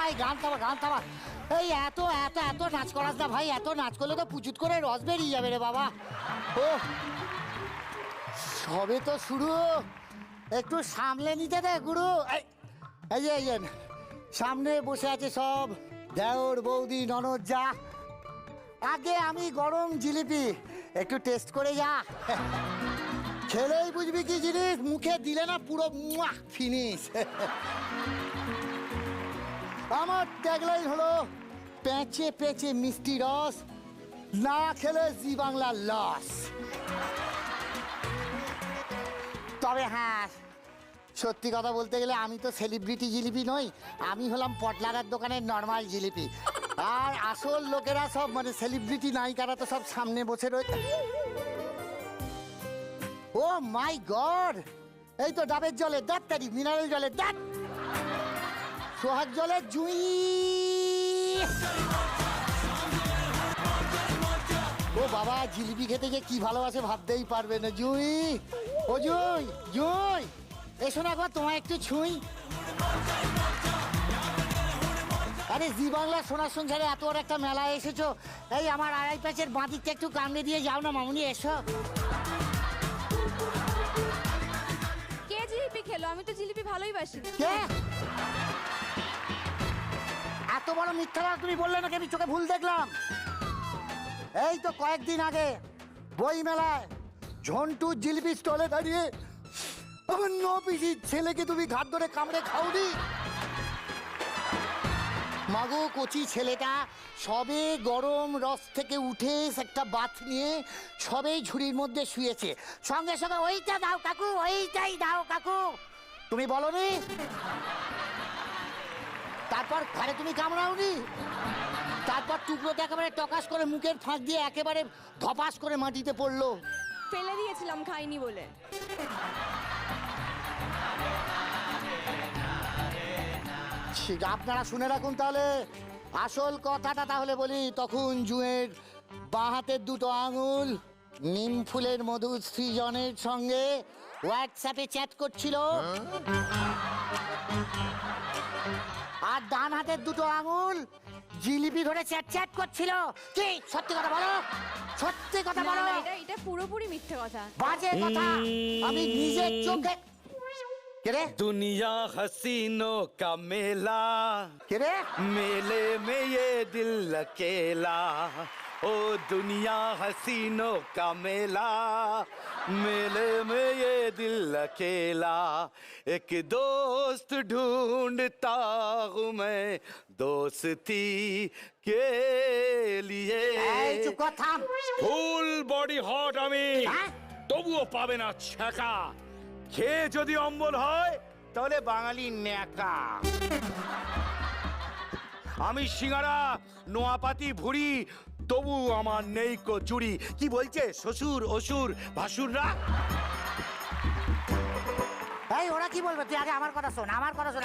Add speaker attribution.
Speaker 1: ভাই গান থামা। এই এত এত এত নাচ করাস না ভাই, এত নাচ করলে তো পুচুত করে রস বেরিয়ে যাবে রে বাবা। ও সবে তো শুরু, একটু সামলে নিতে দে গুরু। এই যে সামনে বসে আছে সব দেওর বৌদি ননদ যা। আগে আমি গরম জিলিপি একটু টেস্ট করে যা, খেলেই বুঝবি কি জিনিস, মুখে দিলে না পুরো ফিনিশ। আমার ট্যাগলাইন হলো পেঁচে পেঁচে মিষ্টি রস, না খেলে জি বাংলা লস। তবে হ্যাঁ, সত্যি কথা বলতে গেলে আমি তো সেলিব্রিটি জিলিপি নই, আমি হলাম পটলার দোকানের নর্মাল জিলিপি। আর আসল লোকেরা সব মানে সেলিব্রিটি নায়িকারা তো সব সামনে বসে রয়েছে। ও মাই গড, এই তো ডাবের জলে দাঁত, মিনারেল জলে দাঁত, সোহাগ জলে জুই। ও বাবা, জিলিপি খেতে যে কি ভালোবাসে ভাবতেই পারবে না। জুই, ও জুই, জুই এসো না একবার, তোমায় একটু ছুঁই। আরে জি বাংলা সোনার সংসারে এত বড় একটা মেলায় এসেছো, এই আমার আড়াই প্যাচের বাঁ দিকটা একটু কামড়ে দিয়ে যাও না মামুনি, এসো।
Speaker 2: কে জিলিপি খেলো? আমি তো জিলিপি ভালোই বাসি।
Speaker 1: কে? এত বড় মিথ্যা তুমি বললে নাকি? আমি চোখে ভুল দেখলাম। এই তো কয়েকদিন আগে বই মেলায় ঝন্টু জিলিপি স্টলে দাঁড়িয়ে আমার 9 পিসি ছেলেকে তুমি ঘাট ধরে কামড়ে খাওনি। মাগো কচি ছেলেটা সবে গরম রস থেকে উঠে একটা বাথ নিয়ে সবেই ঝুড়ির মধ্যে শুয়েছে, সঙ্গে সঙ্গে ওইটা দাও কাকু, ওইটাই দাও কাকু, তুমি বলনি? তারপর ঘরে তুমি কামড়াওনি? তারপর টুকরোটা একেবারে টকাস করে মুখের ফাঁক দিয়ে একেবারে ধপাস করে মাটিতে পড়লো।
Speaker 2: ফেলে দিয়েছিলাম খাইনি বলে।
Speaker 1: আপনারা শুনে রাখুন তাহলে, আসল কথাটা তাহলে বলি। তখন জুয়ের বাঁ হাতের দুটো আঙুল নিম ফুলের মধু সৃজনের সঙ্গে হোয়াটসঅ্যাপে চ্যাট করছিল, আর ডান হাতের দুটো আঙুল জিলিপি ধরে চ্যাট চ্যাট করছিল। কি সত্যি কথা বলো, সত্যি কথা বলো।
Speaker 2: এটা পুরোপুরি মিথ্যে কথা,
Speaker 1: বাজে কথা। আমি নিজের চোখে।
Speaker 3: दुनिया हसीनों का मेला, मेले में ये दिल अकेला। ओ दुनिया हसीनों का मेला, मेले में ये दिल अकेला। एक दोस्त ढूंढता हूँ मैं दोस्ती के लिए।
Speaker 4: ফুল বডি হট আমি, তবুও পাবে না ছ্যাঁকা। খেয়ে যদি অম্বল হয় তাহলে বাঙালি ন্যাকা। আমি সিঙ্গারা নোয়াপাতি ভুড়ি, তবু আমার নেই কো চুড়ি। কি বলছে শ্বশুর অসুর ভাসুররা?
Speaker 1: এই ওরা কি বলবে? তুই আগে আমার কথা শোন, আমার কথা শোন।